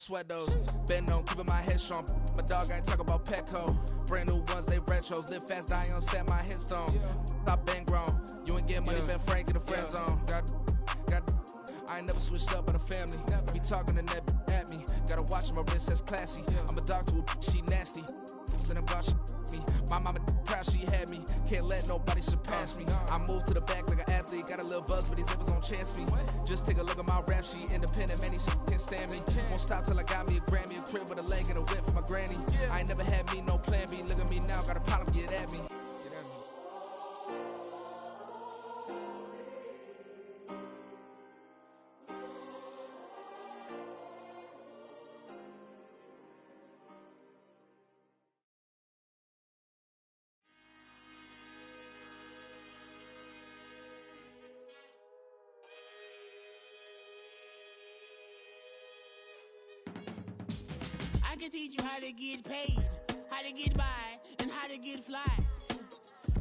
Sweat those, been on keeping my head strong. My dog ain't talk about Petco. Brand new ones, they retros. Live fast, die on set, my headstone. Stop been grown. You ain't get money, been Frank in the friend zone. Got. I ain't never switched up on the family. Be talking to that at me. Gotta watch my wrist, that's classy. I'm a dog to a she nasty. And I'm about me. My mama proud she had me. Can't let nobody surpass me. I move to the back like an athlete. Got a little buzz, but these zippers don't chance me. Just take a look at my rap sheet. Independent, man, these can't stand me. Won't stop till I got me a Grammy, a crib with a leg and a whip for my granny. I ain't never had me no plan B. Look at me now, got a problem, get at me. I can teach you how to get paid, how to get by, and how to get fly.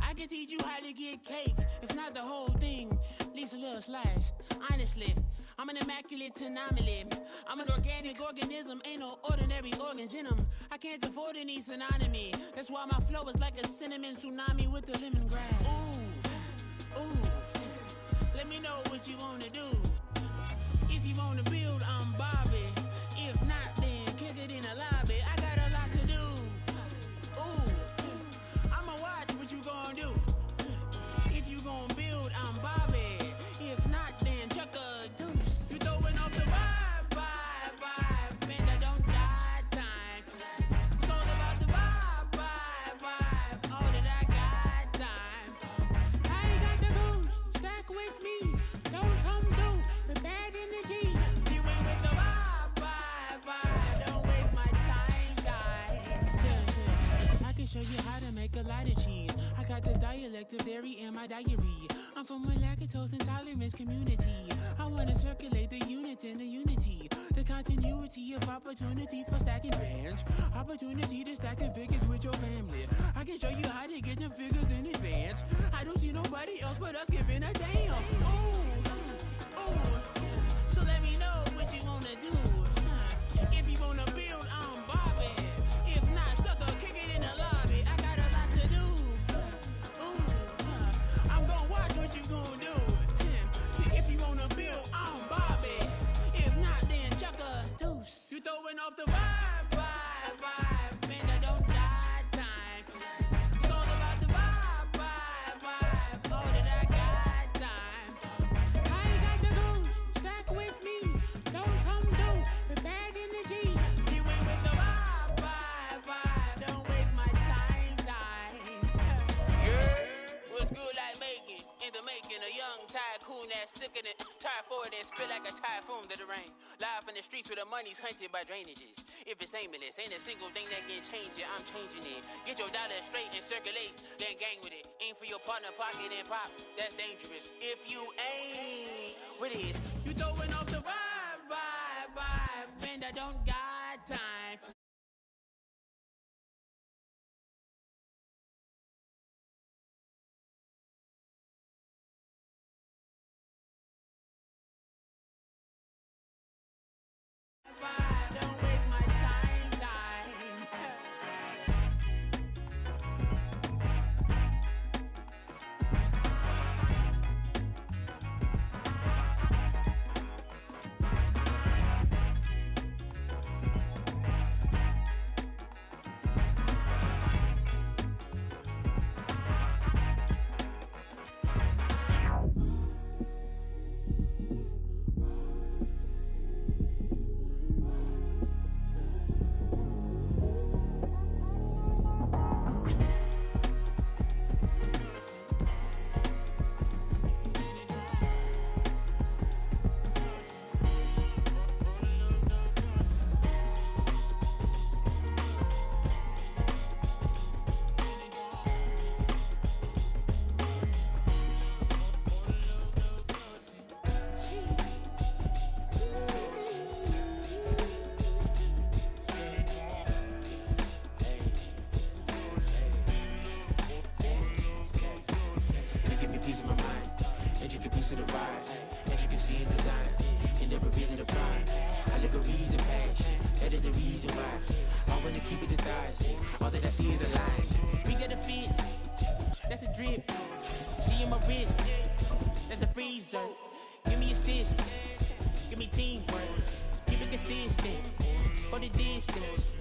I can teach you how to get cake, if not the whole thing, at least a little slice. Honestly, I'm an immaculate anomaly. I'm an organic organism, ain't no ordinary organs in them. I can't afford any synonymy. That's why my flow is like a cinnamon tsunami with the lemongrass. Ooh, ooh, let me know what you wanna do. If you wanna build, I'm Bobby. If not, then kick it in the lobby. I got a lot to do. Ooh, I'ma watch what you gon' do. If you gon' build, I'm Bobby. If not, then chuck a deuce. You throwing off the vibe, man, I don't got time. It's all about the vibe, all that I got time. I ain't got the goose, stack with me. Don't come through with bad energy. You ain't with the vibe, don't waste my time. Yeah. I can show you how to make a lot of cheese. I got the dialect of dairy in my diary. I'm from a lactose intolerance community. I wanna circulate the units in the unity. The continuity of opportunity for stacking bands. Opportunity to stacking figures with your family. I can show you how to get them figures in advance. I don't see nobody else but us giving a damn. Ooh. So let me know what you wanna do. If you wanna build, I'm Bobby. If not, sucker, kick it in the lobby. I got a lot to do. I'm gonna watch what you gonna do. If you wanna build, I'm Bobby. If not, then chuck a deuce. You throwing off the vibe, man, I don't got time. It's all about the vibe, all that I got time. I ain't got the goose, stack with me. Don't come through with bad energy. You ain't with the vibe, don't waste my time. Yeah, what's good like making? In the making, a young tycoon that's sicker than typhoid and spit like a typhoon to the rain. Live in the streets where the money's hunted by drainages. If it's aimless, ain't a single thing that can change it, I'm changing it. Get your dollar straight and circulate, then gang with it. Aim for your partner, pocket and pop, that's dangerous. If you ain't with it, you throwing off the vibe, man, I don't got time. Don't waste my time. drip. She in my wrist. That's a freezer. Give me assist. Give me teamwork. Keep it consistent. For the distance.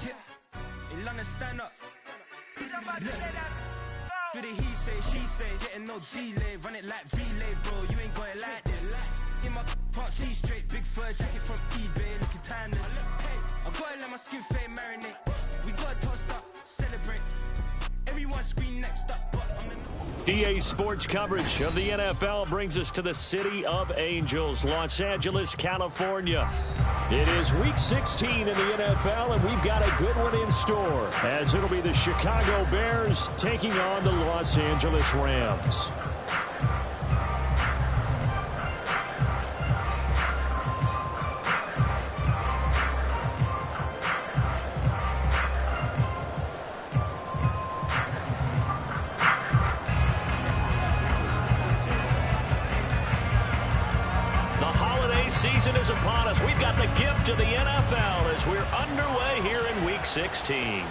Yeah. In London, stand up. Look. Do the he say, she say, getting no delay. Run it like relay, bro. You ain't got it like this. In my can't see straight. Big fur jacket from eBay, looking timeless. I gotta let my skin fade marinate. We gotta toast up, celebrate. Everyone scream next up, but I'm in EA Sports coverage of the NFL brings us to the City of Angels, Los Angeles, California. It is Week 16 in the NFL, and we've got a good one in store, as it'll be the Chicago Bears taking on the Los Angeles Rams. Season is upon us. We've got the gift of the NFL as we're underway here in Week 16.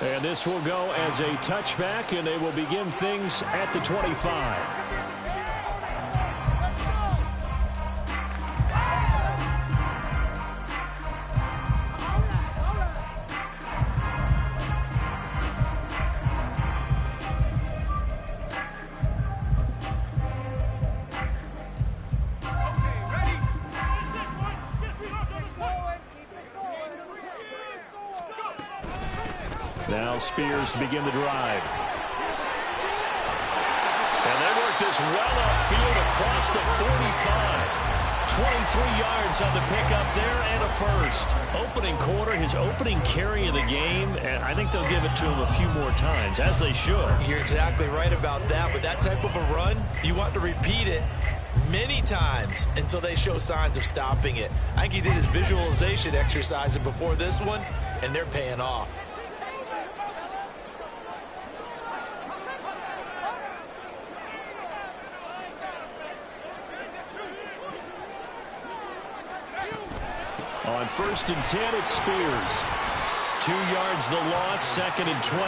And this will go as a touchback, and they will begin things at the 25. Now Spears to begin the drive. And they work this well upfield across the 45. 23 yards on the pickup there and a first. Opening quarter, his opening carry of the game, and I think they'll give it to him a few more times, as they should. You're exactly right about that, but that type of a run, you want to repeat it many times until they show signs of stopping it. I think he did his visualization exercises before this one, and they're paying off. On 1st and 10, it's Spears. 2 yards the loss, 2nd and 12.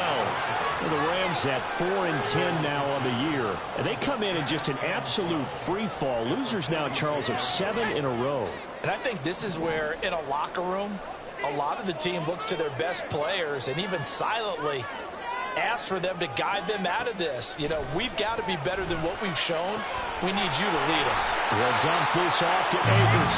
Well, the Rams at 4 and 10 now on the year. And they come in just an absolute free fall. Losers now, Charles, of 7 in a row. And I think this is where, in a locker room, a lot of the team looks to their best players and even silently asks for them to guide them out of this. You know, we've got to be better than what we've shown. We need you to lead us. We'll dump this off to Akers.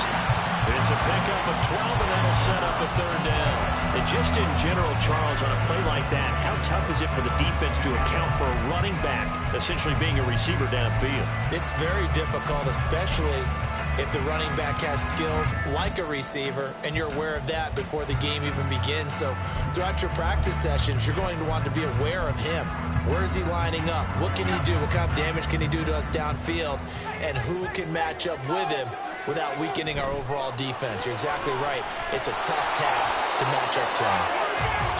It's a pickup of 12, and that'll set up a 3rd down. And just in general, Charles, on a play like that, how tough is it for the defense to account for a running back essentially being a receiver downfield? It's very difficult, especially if the running back has skills like a receiver, and you're aware of that before the game even begins. So throughout your practice sessions, you're going to want to be aware of him. Where is he lining up? What can he do? What kind of damage can he do to us downfield? And who can match up with him without weakening our overall defense? You're exactly right. It's a tough task to match up to him.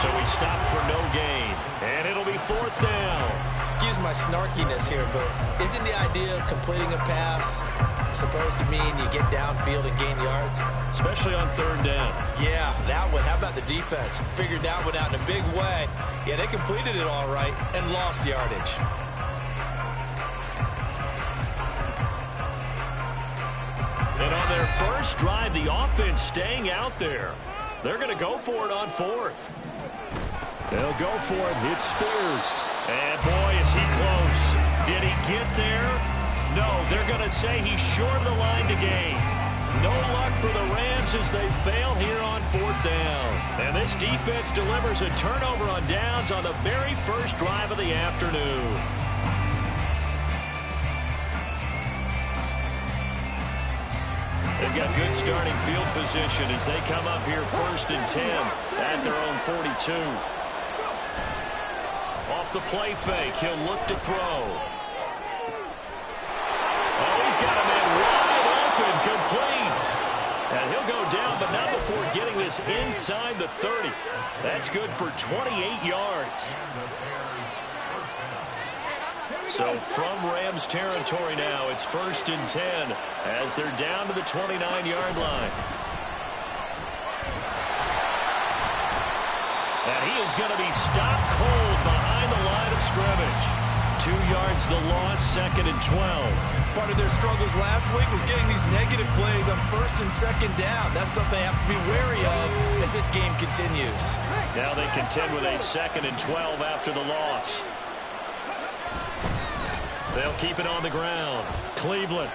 So we stop for no gain, and it'll be 4th down. Excuse my snarkiness here, but isn't the idea of completing a pass supposed to mean you get downfield and gain yards? Especially on 3rd down. Yeah, that one. How about the defense? Figured that one out in a big way. Yeah, they completed it all right and lost yardage. And on their first drive, the offense staying out there. They're going to go for it on 4th. They'll go for it. It's Spears. And boy, is he close. Did he get there? No, they're going to say he's short of the line to gain. No luck for the Rams as they fail here on 4th down. And this defense delivers a turnover on downs on the very first drive of the afternoon. They've got good starting field position as they come up here 1st and 10 at their own 42. Off the play fake, he'll look to throw. Oh, he's got a man wide open, complete. And he'll go down, but not before getting this inside the 30. That's good for 28 yards. So from Rams territory now, it's 1st and 10 as they're down to the 29-yard line. And he is going to be stopped cold behind the line of scrimmage. 2 yards the loss, 2nd and 12. Part of their struggles last week was getting these negative plays on 1st and 2nd down. That's something they have to be wary of as this game continues. Now they contend with a 2nd and 12 after the loss. They'll keep it on the ground. Cleveland.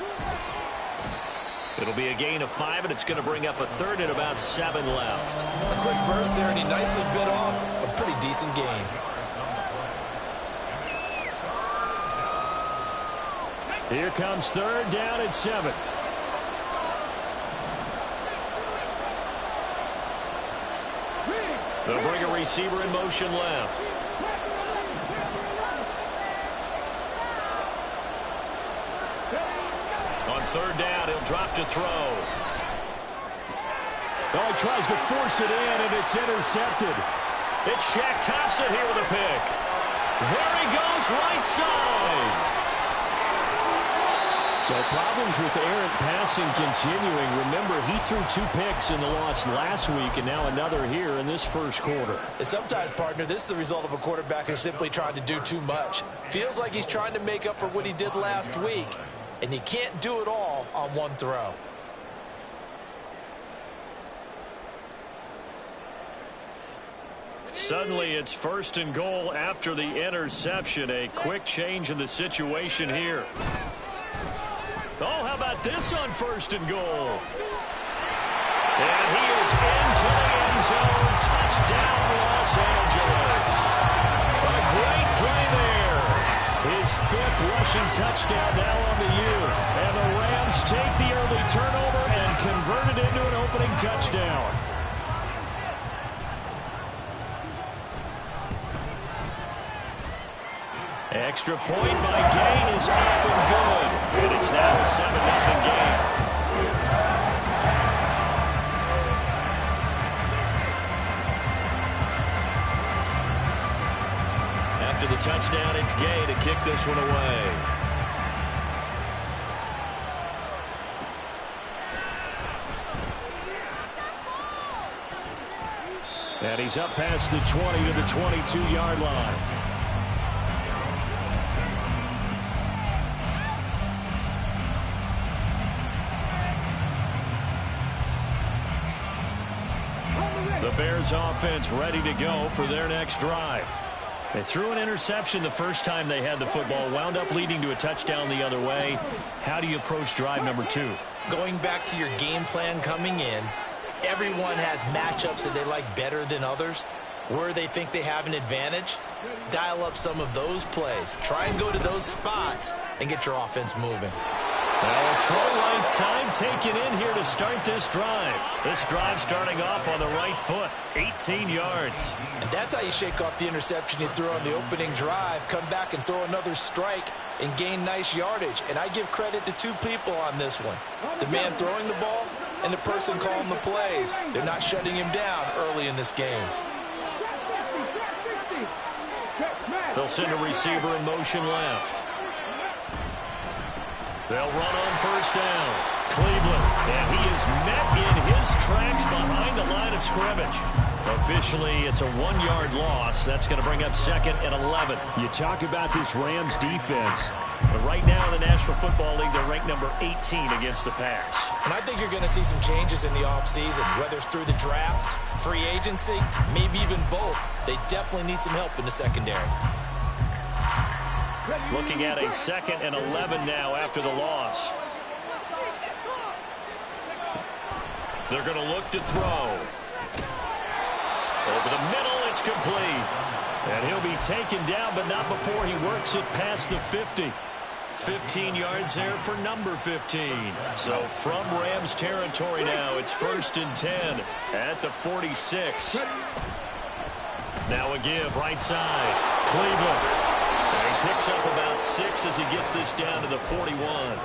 It'll be a gain of 5, and it's going to bring up a 3rd and about 7 left. A quick burst there, and he nicely bit off a pretty decent game. Here comes 3rd down and 7. They'll bring a receiver in motion left. On 3rd down, he'll drop to throw. Oh, he tries to force it in, and it's intercepted. It's Shaq Thompson here with a pick. There he goes, right side. So problems with errant passing continuing. Remember, he threw 2 picks in the loss last week, and now another here in this first quarter. And sometimes, partner, this is the result of a quarterback who's simply trying to do too much. Feels like he's trying to make up for what he did last week, and he can't do it all on one throw. Suddenly, it's 1st and goal after the interception. A quick change in the situation here. Oh, how about this on 1st and goal? And he is into the end zone. Touchdown, Los Angeles. A great play there. His 5th rushing touchdown now on the year. And the Rams take the early turnover and convert it into an opening touchdown. Extra point by Gain is up and good. And it's now a 7-0 game. After the touchdown, it's Gay to kick this one away. And he's up past the 20 to the 22-yard line. The Bears offense ready to go for their next drive. They threw an interception the first time they had the football, wound up leading to a touchdown the other way. How do you approach drive number 2? Going back to your game plan coming in, everyone has matchups that they like better than others. Where they think they have an advantage, dial up some of those plays. Try and go to those spots and get your offense moving. Well, a throw right side taken in here to start this drive. This drive starting off on the right foot, 18 yards. And that's how you shake off the interception you threw on the opening drive, come back and throw another strike and gain nice yardage. And I give credit to 2 people on this one. The man throwing the ball and the person calling the plays. They're not shutting him down early in this game. They'll send a receiver in motion left. They'll run on 1st down. Cleveland, and he is met in his tracks behind the line of scrimmage. Officially, it's a 1-yard loss. That's going to bring up 2nd and 11. You talk about this Rams defense. But right now in the National Football League, they're ranked number 18 against the pass. And I think you're going to see some changes in the offseason, whether it's through the draft, free agency, maybe even both. They definitely need some help in the secondary. Looking at a 2nd and 11 now after the loss. They're going to look to throw. Over the middle, it's complete. And he'll be taken down, but not before he works it past the 50. 15 yards there for number 15. So from Rams territory now, it's 1st and 10 at the 46. Now a give right side. Cleveland. And he picks up about 6 as he gets this down to the 41.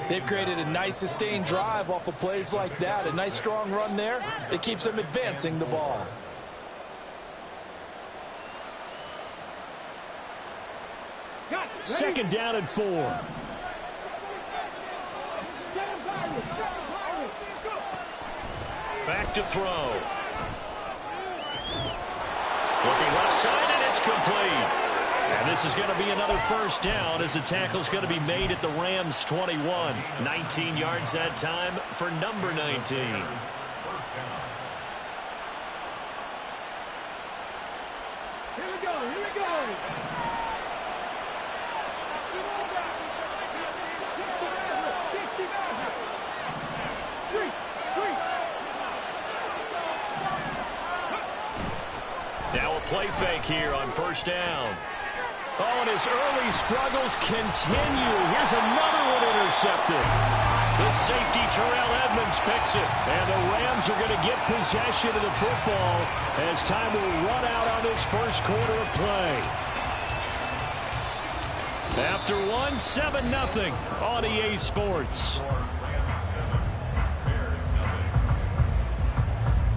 They've created a nice sustained drive off of plays like that. A nice strong run there. It keeps them advancing the ball. Second down and 4. Back to throw. Looking left side, and it's complete. And this is going to be another first down as the tackle's going to be made at the Rams' 21. 19 yards that time for number 19. Here we go. Now a play fake here on first down. Oh, and his early struggles continue. Here's another one intercepted. The safety, Terrell Edmonds, picks it. And the Rams are going to get possession of the football as time will run out on this first quarter of play. After 7-0 on EA Sports.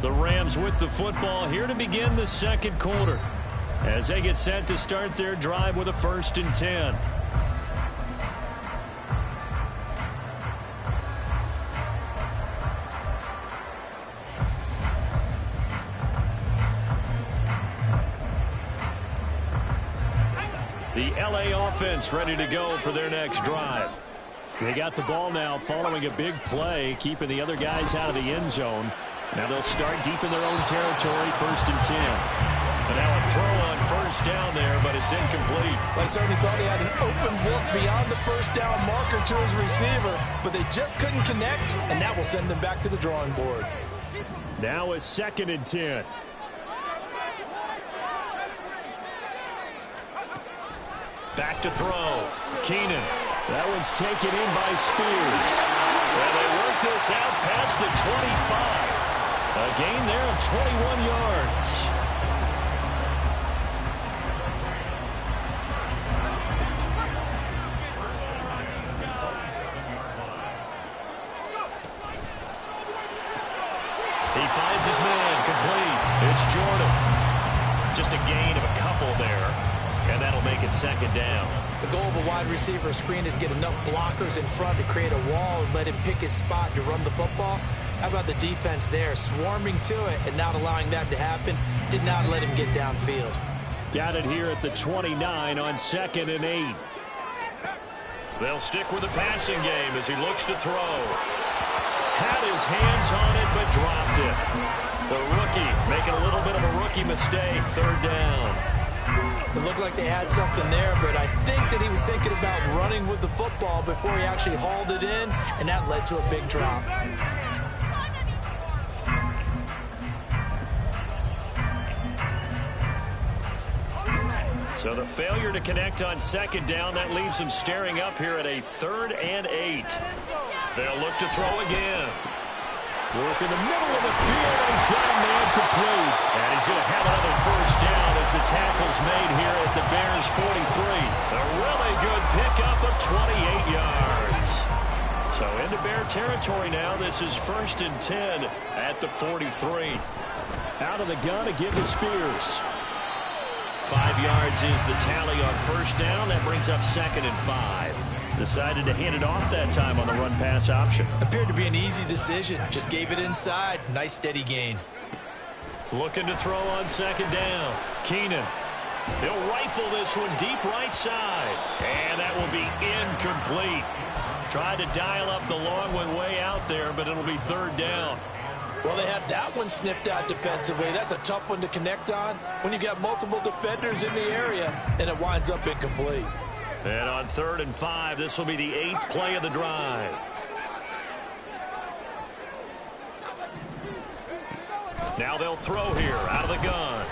The Rams with the football here to begin the second quarter as they get set to start their drive with a 1st and 10. The LA offense ready to go for their next drive. They got the ball now following a big play, keeping the other guys out of the end zone. Now they'll start deep in their own territory, 1st and 10. And now a throw on first down there, but it's incomplete. I certainly thought he had an open look beyond the first down marker to his receiver, but they just couldn't connect, and that will send them back to the drawing board. Now a 2nd and 10. Back to throw. Keenan. That one's taken in by Spears. And they work this out past the 25. A gain there of 21 yards. He finds his man complete. It's Jordan. Just a gain of a couple there. And that'll make it 2nd down. The goal of a wide receiver screen is get enough blockers in front to create a wall and let him pick his spot to run the football. How about the defense there, swarming to it and not allowing that to happen? Did not let him get downfield. Got it here at the 29 on 2nd and 8. They'll stick with the passing game as he looks to throw. Had his hands on it, but dropped it. The rookie making a little bit of a rookie mistake. 3rd down. It looked like they had something there, but I think that he was thinking about running with the football before he actually hauled it in, and that led to a big drop. So the failure to connect on 2nd down, that leaves him staring up here at a 3rd and 8. They'll look to throw again. Work in the middle of the field, and he's got a man complete. And he's going to have another first down as the tackle's made here at the Bears 43. A really good pickup of 28 yards. So into Bear territory now. This is 1st and 10 at the 43. Out of the gun to give to Spears. 5 yards is the tally on first down. That brings up 2nd and 5. Decided to hand it off that time on the run-pass option. Appeared to be an easy decision. Just gave it inside. Nice steady gain. Looking to throw on 2nd down. Keenan. He'll rifle this one deep right side. And that will be incomplete. Tried to dial up the long one way out there, but it'll be 3rd down. Well, they had that one sniffed out defensively. That's a tough one to connect on when you got multiple defenders in the area, and it winds up incomplete. And on 3rd and 5, this will be the 8th play of the drive. Now they'll throw here out of the gun.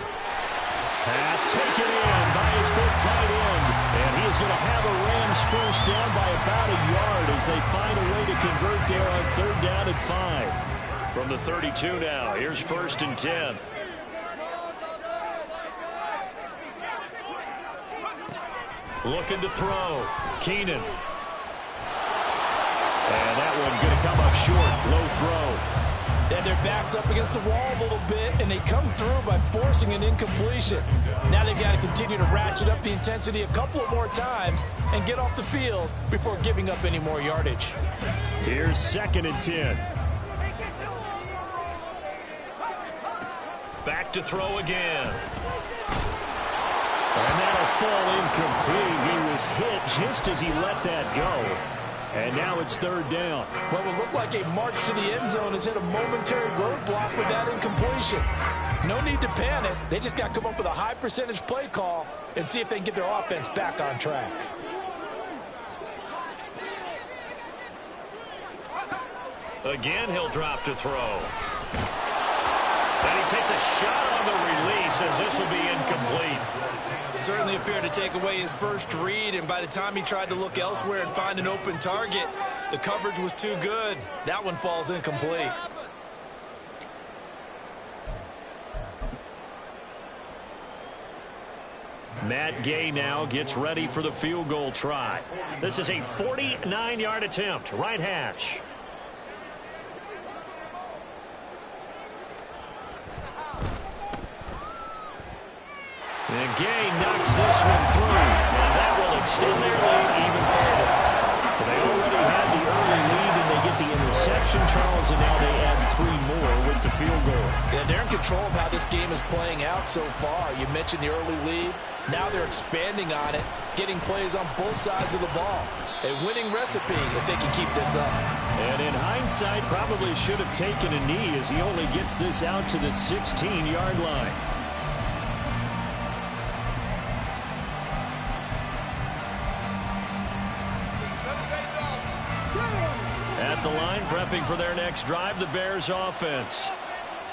Pass taken in by his big tight end. And he is going to have a Rams first down by about a yard as they find a way to convert there on 3rd down and 5. From the 32 now, here's 1st and 10. Looking to throw. Keenan. And that one going to come up short. Low throw. And their back's up against the wall a little bit, and they come through by forcing an incompletion. Now they've got to continue to ratchet up the intensity a couple of more times and get off the field before giving up any more yardage. Here's 2nd and 10. Back to throw again. And that'll fall incomplete. He was hit just as he let that go. And now it's third down. What would look like a march to the end zone has hit a momentary roadblock with that incompletion. No need to panic. They just got to come up with a high percentage play call and see if they can get their offense back on track. Again, he'll drop to throw. And he takes a shot on the release as this will be incomplete. Certainly appeared to take away his first read, and by the time he tried to look elsewhere and find an open target, the coverage was too good. That one falls incomplete. Matt Gay now gets ready for the field goal try. This is a 49-yard attempt, right hash. And Gay knocks this one through. And that will extend their lead even further. They already had the early lead, and they get the interception, Charles, and now they add 3 more with the field goal. Yeah, they're in control of how this game is playing out so far. You mentioned the early lead. Now they're expanding on it, getting plays on both sides of the ball. A winning recipe if they can keep this up. And in hindsight, probably should have taken a knee as he only gets this out to the 16-yard line. At the line, prepping for their next drive, the Bears offense.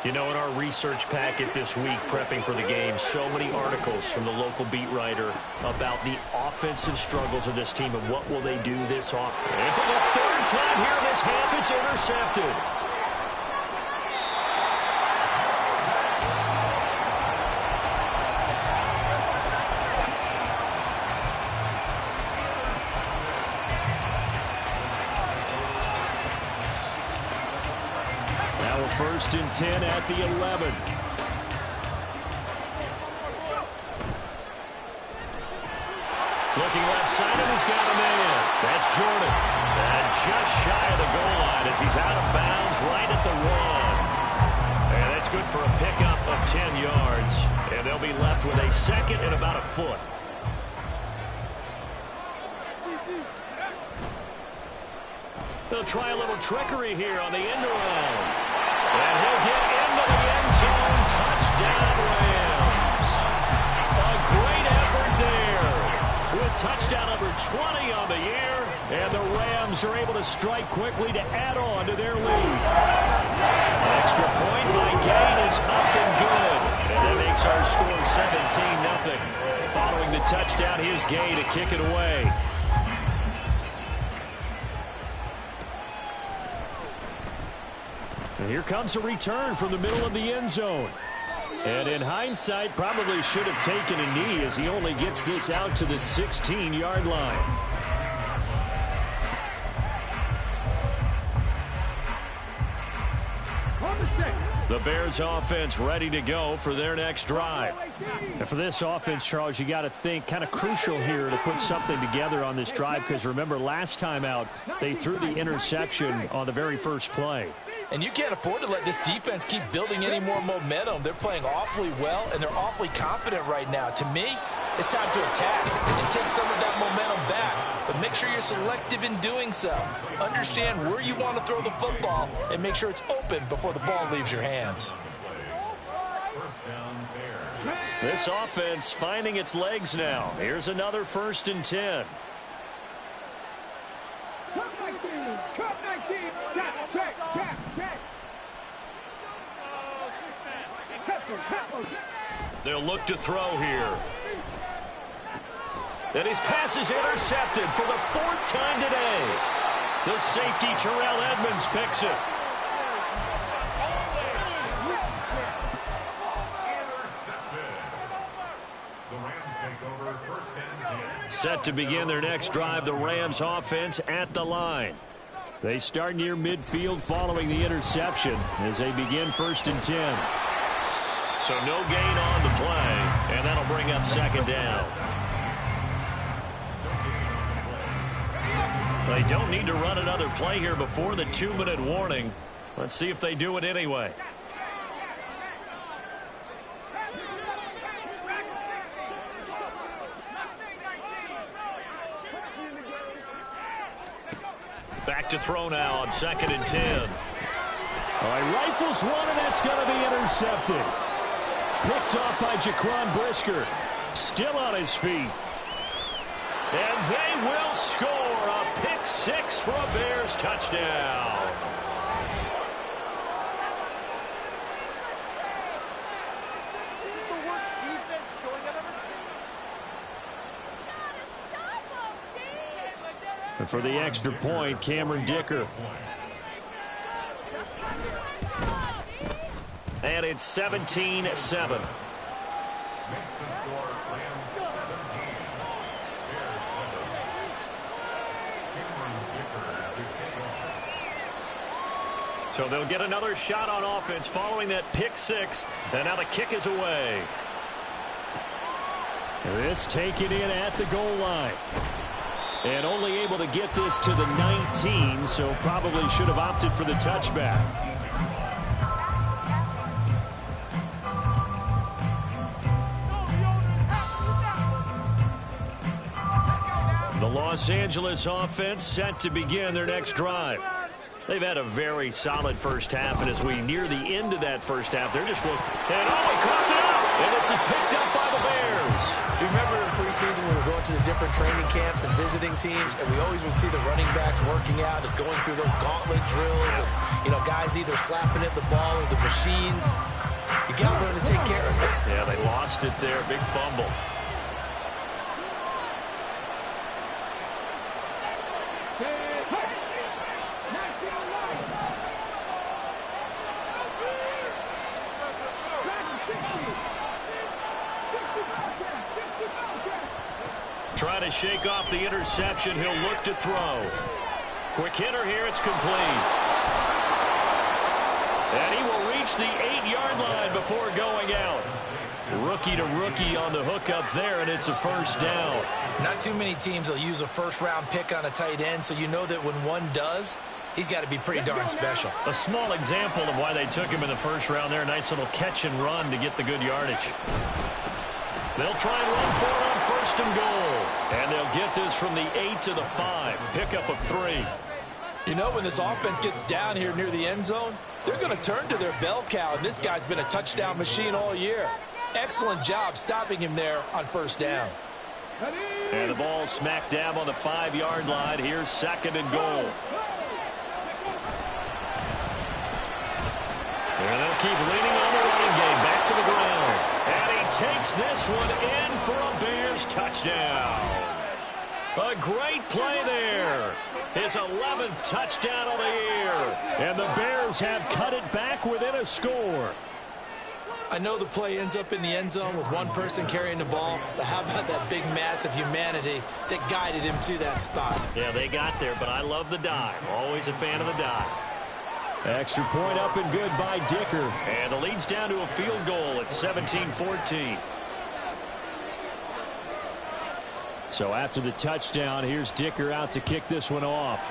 You know, in our research packet this week, prepping for the game, so many articles from the local beat writer about the offensive struggles of this team and what will they do this off. And for the third time here in this half, it's intercepted. First and 10 at the 11. Looking left side, and he's got a man. That's Jordan. And just shy of the goal line as he's out of bounds right at the 1. And that's good for a pickup of 10 yards. And they'll be left with a second and about a foot. They'll try a little trickery here on the end around. And he'll get into the end zone. Touchdown, Rams. A great effort there. With touchdown number 20 on the year. And the Rams are able to strike quickly to add on to their lead. An extra point by Gain is up and good. And that makes our score 17-0. Following the touchdown, here's Gay to kick it away. And here comes a return from the middle of the end zone. And in hindsight, probably should have taken a knee as he only gets this out to the 16-yard line. The Bears offense ready to go for their next drive. And for this offense, Charles, you got to think kind of crucial here to put something together on this drive, because remember last time out they threw the interception on the very first play. And you can't afford to let this defense keep building any more momentum. They're playing awfully well, and they're awfully confident right now. To me, it's time to attack and take some of that momentum back. But make sure you're selective in doing so. Understand where you want to throw the football and make sure it's open before the ball leaves your hands. This offense finding its legs now. Here's another 1st and 10. They'll look to throw here. And his pass is intercepted for the 4th time today. The safety, Terrell Edmonds, picks it. Set to begin their next drive, the Rams offense at the line. They start near midfield following the interception as they begin 1st and 10. So no gain on the play, and that'll bring up 2nd down. They don't need to run another play here before the 2-minute warning. Let's see if they do it anyway. Back to throw now on 2nd and 10. All right, rifles one, and that's going to be intercepted. Picked off by Jaquan Brisker. Still on his feet. And they will score a pick 6 for a Bears touchdown. And for the extra point, Cameron Dicker. And it's 17-7. Makes the score Rams 17, Bears 7. Cameron Dicker to kick off. So they'll get another shot on offense following that pick 6. And now the kick is away. This taken in at the goal line. And only able to get this to the 19, so probably should have opted for the touchback. The Los Angeles offense set to begin their next drive. They've had a very solid first half, and as we near the end of that first half, they're just looking. And he caught it up! And this is picked up by the Bears. You remember in preseason we were going to the different training camps and visiting teams, and we always would see the running backs working out and going through those gauntlet drills, and guys either slapping at the ball or the machines. You got to learn to take care of it. Yeah, they lost it there. Big fumble. Trying to shake off the interception. He'll look to throw. Quick hitter here. It's complete. And he will reach the 8-yard line before going out. Rookie to rookie on the hook up there, and it's a first down. Not too many teams will use a first-round pick on a tight end, so you know that when one does, he's got to be pretty darn special. A small example of why they took him in the first round there. A nice little catch and run to get the good yardage. They'll try and run for it on 1st and goal. And they'll get this from the 8 to the 5. Pickup of 3. You know, when this offense gets down here near the end zone, they're going to turn to their bell cow, and this guy's been a touchdown machine all year. Excellent job stopping him there on 1st down. And the ball smack dab on the 5-yard line. Here's 2nd and goal. And they'll keep leaning on the running game. Back to the ground. And he takes this one in for a Bears touchdown. A great play there. His 11th touchdown of the year. And the Bears have cut it back within a score. I know the play ends up in the end zone with one person carrying the ball. But how about that big mass of humanity that guided him to that spot? Yeah, they got there, but I love the dive. Always a fan of the dive. Extra point up and good by Dicker. And the lead's down to a field goal at 17-14. So after the touchdown, here's Dicker out to kick this one off.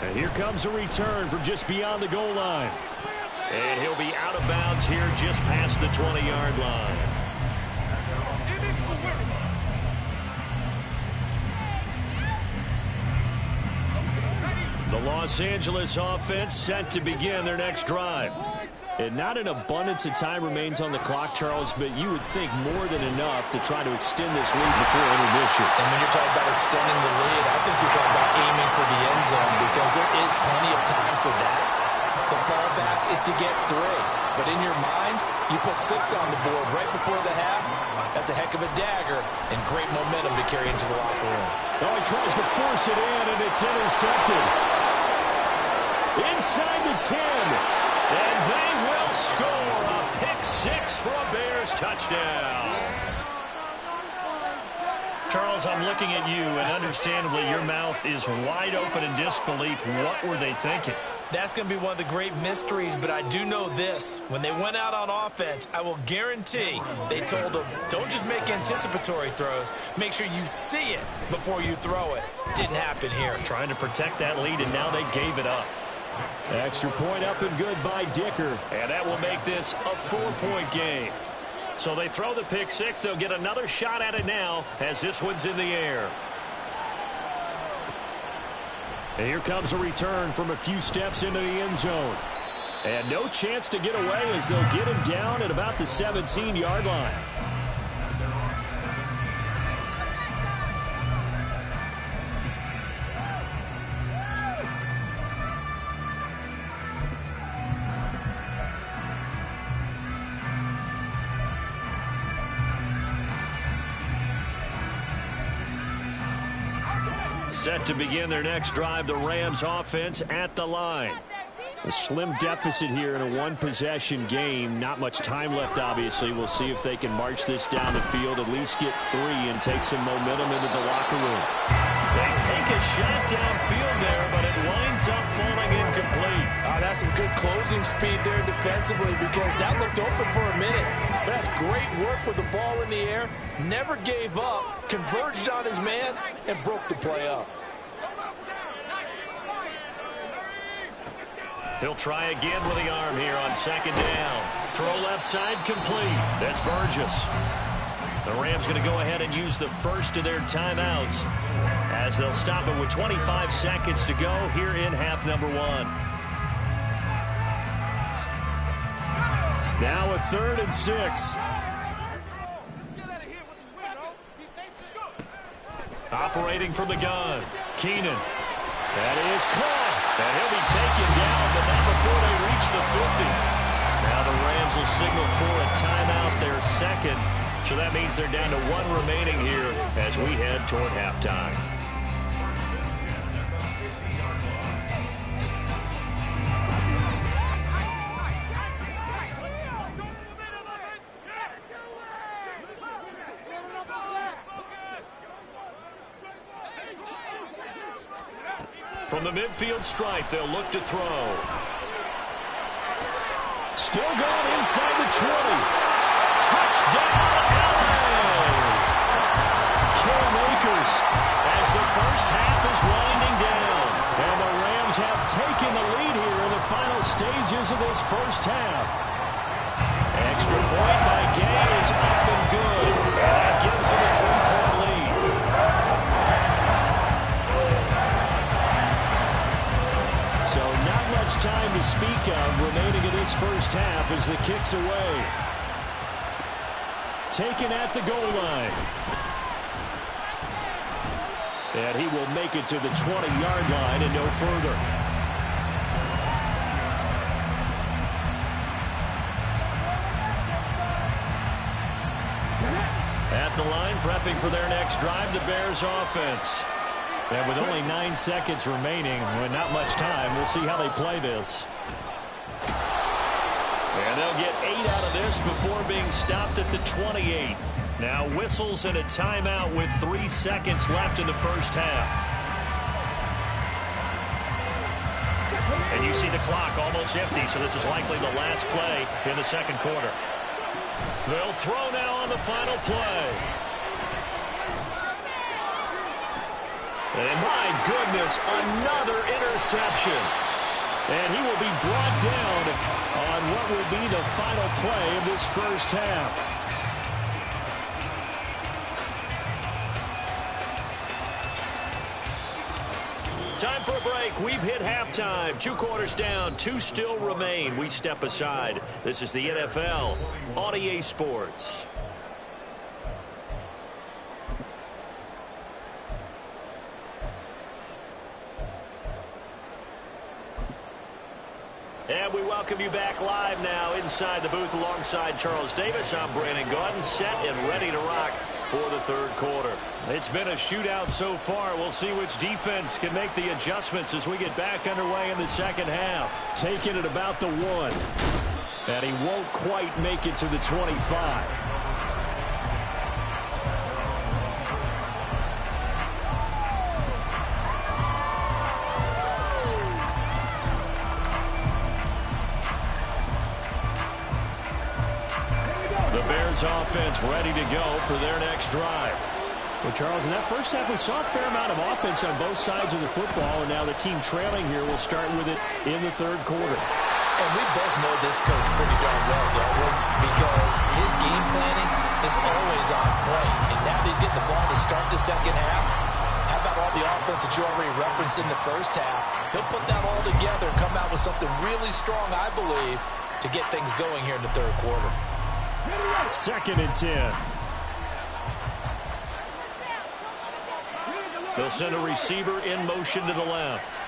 And here comes a return from just beyond the goal line. And he'll be out of bounds here just past the 20-yard line. The Los Angeles offense set to begin their next drive. And not an abundance of time remains on the clock, Charles, but you would think more than enough to try to extend this lead before intermission. And when you're talking about extending the lead, I think you're talking about aiming for the end zone because there is plenty of time for that. The fallback is to get 3. But in your mind, you put 6 on the board right before the half. That's a heck of a dagger and great momentum to carry into the locker room. Oh, he tries to force it in, and it's intercepted. Inside the 10. And they will score a pick 6 for a Bears touchdown. Charles, I'm looking at you, and understandably your mouth is wide open in disbelief. What were they thinking? That's going to be one of the great mysteries, but I do know this. When they went out on offense, I will guarantee they told them, don't just make anticipatory throws. Make sure you see it before you throw it. Didn't happen here. Trying to protect that lead, and now they gave it up. Extra point up and good by Dicker. And that will make this a 4-point game. So they throw the pick 6. They'll get another shot at it now as this one's in the air. And here comes a return from a few steps into the end zone. And no chance to get away as they'll get him down at about the 17-yard line. Set to begin their next drive, the Rams offense at the line. A slim deficit here in a one-possession game. Not much time left, obviously. We'll see if they can march this down the field, at least get 3, and take some momentum into the locker room. They take a shot downfield there, but it winds up falling incomplete. That's some good closing speed there defensively, because that looked open for a minute. But that's great work with the ball in the air. Never gave up, converged on his man, and broke the play up. He'll try again with the arm here on second down. Throw left side complete. That's Burgess. The Rams going to go ahead and use the first of their timeouts as they'll stop it with 25 seconds to go here in half number 1. Now a 3rd and 6. Operating from the gun. Keenan. That is caught. And he'll be taken down, but not before they reach the 50. Now the Rams will signal for a timeout, their second. So that means they're down to 1 remaining here as we head toward halftime. From the midfield stripe, they'll look to throw. Still going inside the 20. Touchdown, LA! Cam Akers as the first half is winding down. And the Rams have taken the lead here in the final stages of this first half. Extra point by Gay is up and good. And that gives them a 3-point lead. So not much time to speak of remaining in this first half as the kick's away. Taken at the goal line. And he will make it to the 20-yard line and no further. At the line, prepping for their next drive, the Bears offense. And with only 9 seconds remaining, with not much time, we'll see how they play this. And they'll get 8 out of this before being stopped at the 28. Now whistles and a timeout with 3 seconds left in the first half. And you see the clock almost empty, so this is likely the last play in the second quarter. They'll throw now on the final play. And my goodness, another interception. And he will be brought down on what will be the final play of this first half. Time for a break. We've hit halftime. 2 quarters down, 2 still remain. We step aside. This is the NFL on EA Sports. And we welcome you back live now inside the booth alongside Charles Davis. I'm Brandon Gaudin, set and ready to rock for the third quarter. It's been a shootout so far. We'll see which defense can make the adjustments as we get back underway in the second half. Taking it about the 1. And he won't quite make it to the 25. Offense ready to go for their next drive. Well, Charles, in that first half, we saw a fair amount of offense on both sides of the football, and now the team trailing here will start with it in the third quarter. And we both know this coach pretty darn well, don't we? Because his game planning is always on point. And now he's getting the ball to start the second half. How about all the offense that you already referenced in the first half. He'll put that all together and come out with something really strong, I believe, to get things going here in the third quarter. 2nd and 10. They'll send a receiver in motion to the left.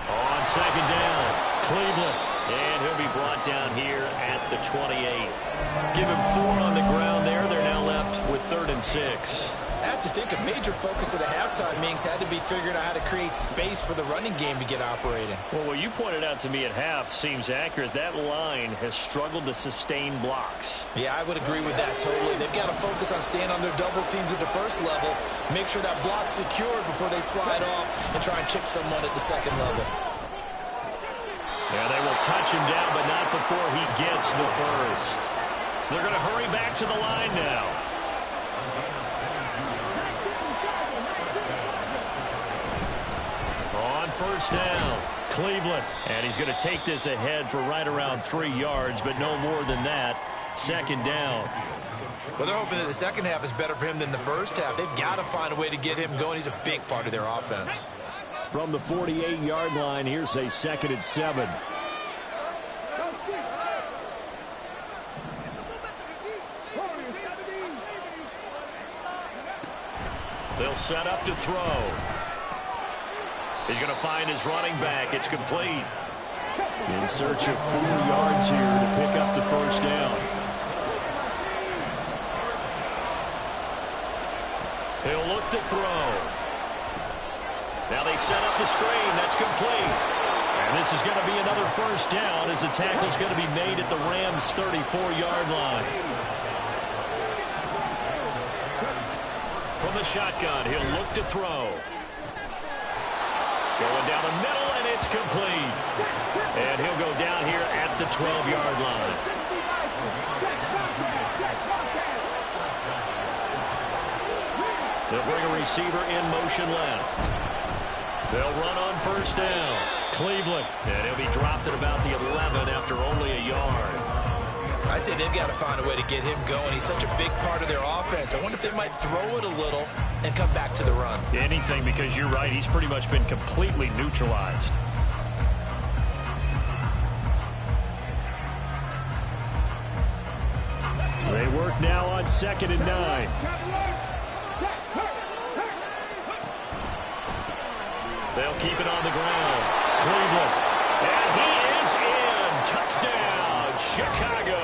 On 2nd down, Cleveland. And he'll be brought down here at the 28. Give him 4 on the ground there. They're now left with 3rd and 6. I have to think a major focus of the halftime meetings had to be figuring out how to create space for the running game to get operating. Well, what you pointed out to me at half seems accurate. That line has struggled to sustain blocks. Yeah, I would agree with that totally. They've got to focus on staying on their double teams at the first level, make sure that block's secured before they slide off and try and chip someone at the second level. Yeah, they will touch him down, but not before he gets the first. They're going to hurry back to the line now. On 1st down, Cleveland. And he's going to take this ahead for right around 3 yards, but no more than that. 2nd down. Well, they're hoping that the second half is better for him than the first half. They've got to find a way to get him going. He's a big part of their offense. From the 48-yard line, here's a 2nd and 7. They'll set up to throw. He's going to find his running back. It's complete. In search of 4 yards here to pick up the first down. He'll look to throw. Now they set up the screen. That's complete. And this is going to be another first down as the tackle's going to be made at the Rams' 34-yard line. From the shotgun, he'll look to throw. Going down the middle, and it's complete. And he'll go down here at the 12-yard line. They'll bring a receiver in motion left. They'll run on first down. Cleveland. And he'll be dropped at about the 11 after only a yard. I'd say they've got to find a way to get him going. He's such a big part of their offense. I wonder if they might throw it a little and come back to the run. Anything, because you're right. He's pretty much been completely neutralized. They work now on 2nd and 9. They'll keep it on the ground. Cleveland. And he is in. Touchdown, Chicago.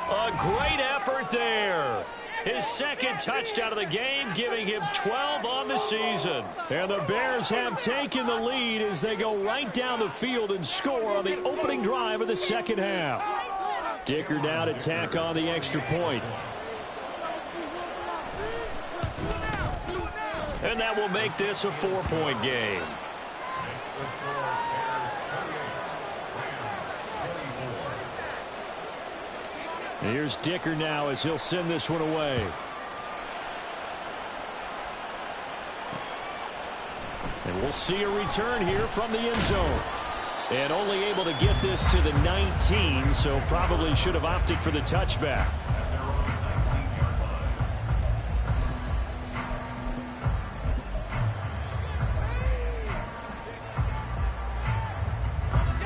A great effort there. His 2nd touchdown of the game, giving him 12 on the season. And the Bears have taken the lead as they go right down the field and score on the opening drive of the second half. Dicker now to tack on the extra point. And that will make this a 4-point game. Here's Dicker now as he'll send this one away. And we'll see a return here from the end zone. And only able to get this to the 19, so probably should have opted for the touchback.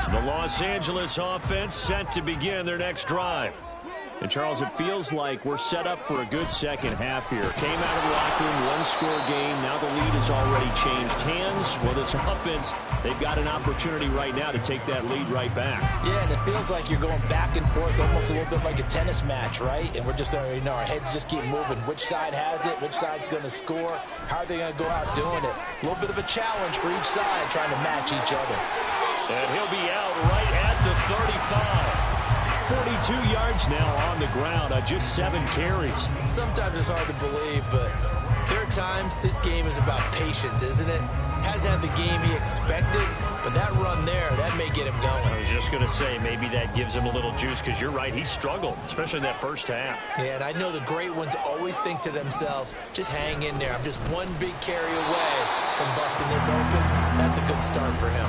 The Los Angeles offense set to begin their next drive. And, Charles, it feels like we're set up for a good second half here. Came out of the locker room, one-score game. Now the lead has already changed hands. Well, this offense, they've got an opportunity right now to take that lead right back. Yeah, and it feels like you're going back and forth, almost a little bit like a tennis match, right? And we're just, our heads just keep moving. Which side has it? Which side's going to score? How are they going to go out doing it? A little bit of a challenge for each side, trying to match each other. And he'll be out right at the 35. 42 yards now on the ground on just 7 carries. Sometimes it's hard to believe, but there are times this game is about patience, isn't it? Hasn't had the game he expected, but that run there, that may get him going. I was just going to say, maybe that gives him a little juice, because you're right, he struggled, especially in that first half. Yeah, and I know the great ones always think to themselves, just hang in there. I'm just one big carry away from busting this open. That's a good start for him.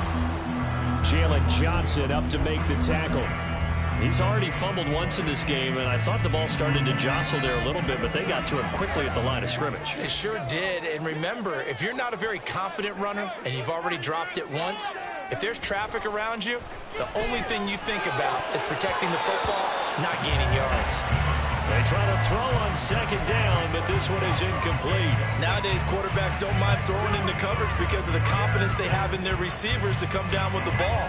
Jalen Johnson up to make the tackle. He's already fumbled once in this game, and I thought the ball started to jostle there a little bit, but they got to him quickly at the line of scrimmage. They sure did. And remember, if you're not a very confident runner and you've already dropped it once, if there's traffic around you, the only thing you think about is protecting the football, not gaining yards. They try to throw on second down, but this one is incomplete. Nowadays, quarterbacks don't mind throwing into coverage because of the confidence they have in their receivers to come down with the ball.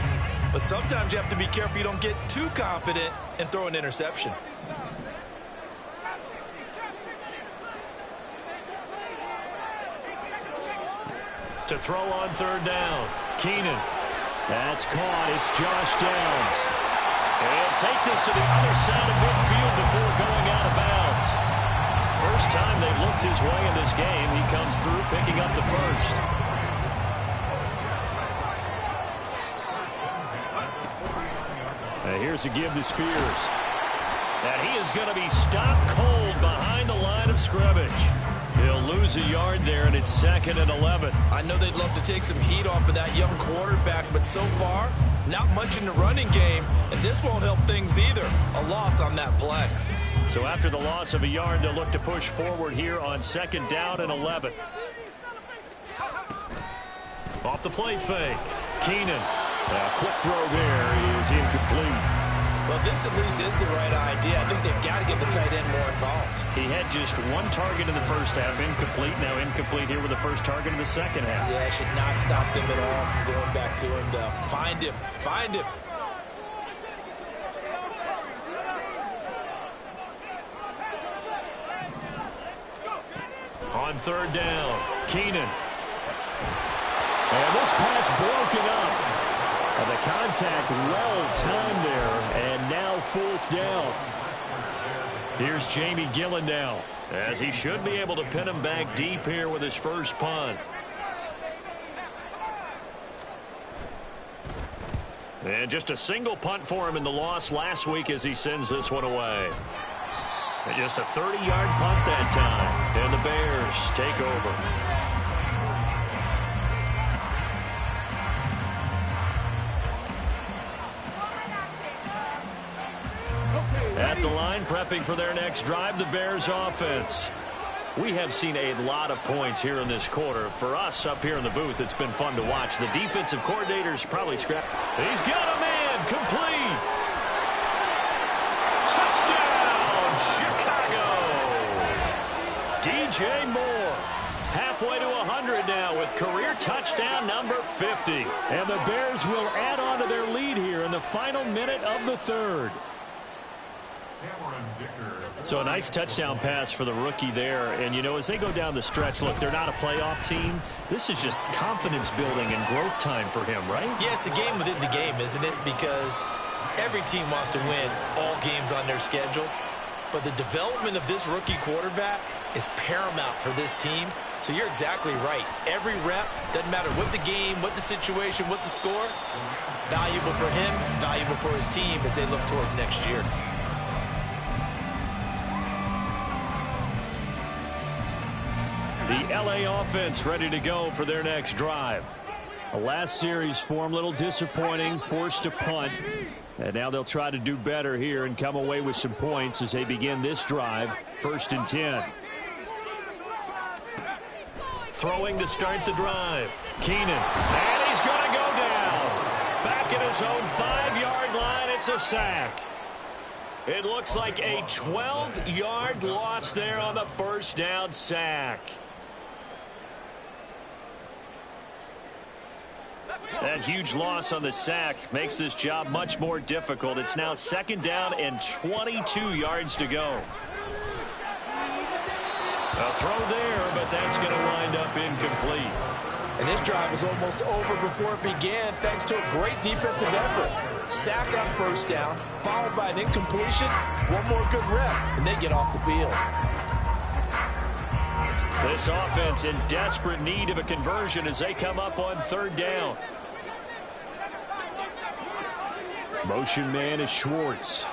But sometimes you have to be careful you don't get too confident and throw an interception. To throw on third down, Keenan. That's caught. It's Josh Downs. And take this to the other side of midfield before going out of bounds. First time they've looked his way in this game. He comes through picking up the first. And here's a give to Spears. And he is going to be stopped cold behind the line of scrimmage. He'll lose a yard there, and it's 2nd and 11. I know they'd love to take some heat off of that young quarterback, but so far, not much in the running game, and this won't help things either. A loss on that play. So after the loss of a yard, they'll look to push forward here on 2nd down and 11. Off the play fake. Keenan. A quick throw there is incomplete. Well, this at least is the right idea. I think they've got to get the tight end more involved. He had just one target in the first half, incomplete. Now incomplete here with the first target in the second half. Yeah, it should not stop them at all from going back to him to find him. Find him. On third down, Keenan. And this pass broken up. And the contact well-timed there, and now 4th down. Here's Jamie Gillen now, as he should be able to pin him back deep here with his first punt. And just a single punt for him in the loss last week as he sends this one away. And just a 30-yard punt that time, and the Bears take over. At the line, prepping for their next drive, the Bears offense. We have seen a lot of points here in this quarter. For us up here in the booth, it's been fun to watch. The defensive coordinator's probably scrapped. He's got a man, complete. Touchdown, Chicago. DJ Moore, halfway to 100 now with career touchdown number 50. And the Bears will add on to their lead here in the final minute of the third. So a nice touchdown pass for the rookie there. And, you know, as they go down the stretch, look, they're not a playoff team. This is just confidence building and growth time for him, right? Yeah, it's a game within the game, isn't it? Because every team wants to win all games on their schedule. But the development of this rookie quarterback is paramount for this team. So you're exactly right. Every rep, doesn't matter what the game, what the situation, what the score, valuable for him, valuable for his team as they look towards next year. The LA offense ready to go for their next drive. The last series form, a little disappointing, forced to punt. And now they'll try to do better here and come away with some points as they begin this drive, 1st and 10. Throwing to start the drive. Keenan. And he's going to go down. Back at his own 5-yard line, it's a sack. It looks like a 12-yard loss there on the first down sack. That huge loss on the sack makes this job much more difficult. It's now 2nd down and 22 yards to go. A throw there, but that's going to wind up incomplete. And this drive was almost over before it began thanks to a great defensive effort. Sack on 1st down, followed by an incompletion, one more good rep, and they get off the field. This offense in desperate need of a conversion as they come up on 3rd down. Motion man is Schwartz.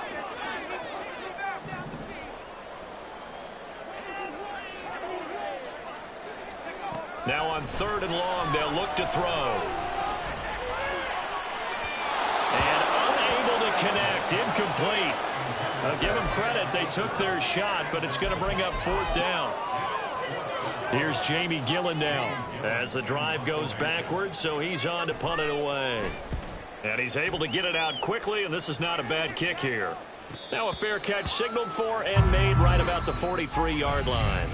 Now on 3rd and long, they'll look to throw. And unable to connect. picked, incomplete. I'll give them credit. They took their shot, but it's going to bring up 4th down. Here's Jamie Gillen now as the drive goes backwards, so he's on to punt it away. And he's able to get it out quickly, and this is not a bad kick here. Now a fair catch signaled for and made right about the 43-yard line.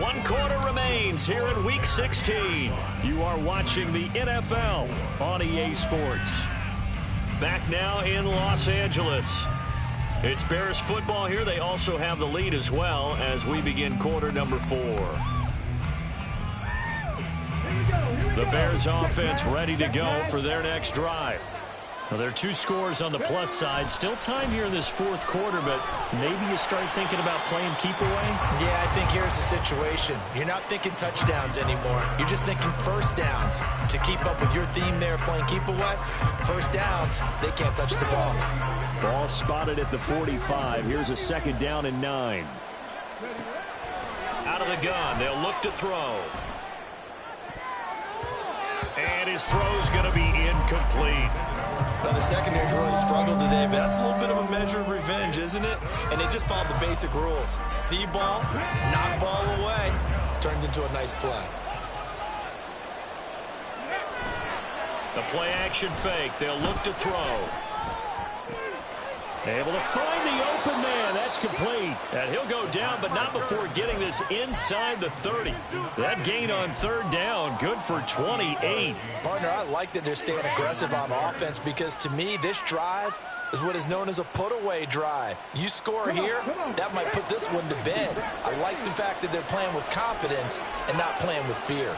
1 quarter remains here in Week 16. You are watching the NFL on EA Sports. Back now in Los Angeles. It's Bears football here. They also have the lead as well as we begin quarter number 4. The Bears offense ready to go for their next drive. Now, there are 2 scores on the plus side. Still time here in this 4th quarter, but maybe you start thinking about playing keep away? Yeah, I think here's the situation. You're not thinking touchdowns anymore. You're just thinking first downs. To keep up with your theme there, playing keep away, first downs, they can't touch the ball. Ball spotted at the 45. Here's a 2nd down and 9. Out of the gun, they'll look to throw. And his throw's going to be incomplete. Well, the secondary's really struggled today, but that's a little bit of a measure of revenge, isn't it? And they just followed the basic rules. See ball, knock ball away. Turns into a nice play. The play action fake. They'll look to throw. Able to find the open man. That's complete. And he'll go down, but not before getting this inside the 30. That gain on 3rd down, good for 28. Partner, I like that they're staying aggressive on offense because, to me, this drive is what is known as a put-away drive. You score here, that might put this one to bed. I like the fact that they're playing with confidence and not playing with fear.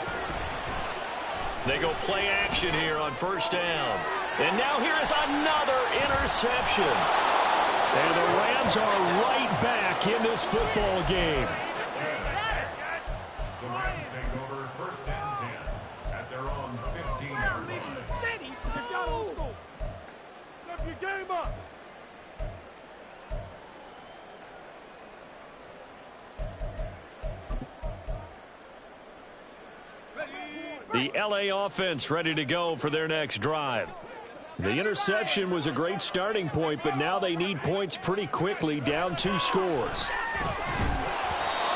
They go play action here on 1st down. And now here is another interception. And the Rams are right back in this football game. The Rams take over 1st and 10 at their own 15-yard line. Step your game up. The LA offense ready to go for their next drive. The interception was a great starting point, but now they need points pretty quickly, down 2 scores.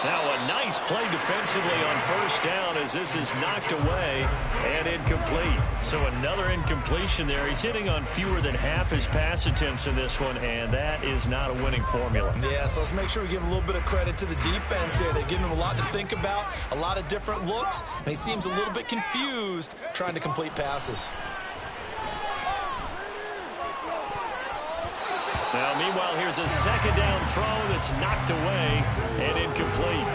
Now a nice play defensively on 1st down as this is knocked away and incomplete. So another incompletion there. He's hitting on fewer than half his pass attempts in this one, and that is not a winning formula. Yeah, so let's make sure we give a little bit of credit to the defense here. They're giving him a lot to think about, a lot of different looks, and he seems a little bit confused trying to complete passes. Now, meanwhile, here's a 2nd down throw that's knocked away and incomplete.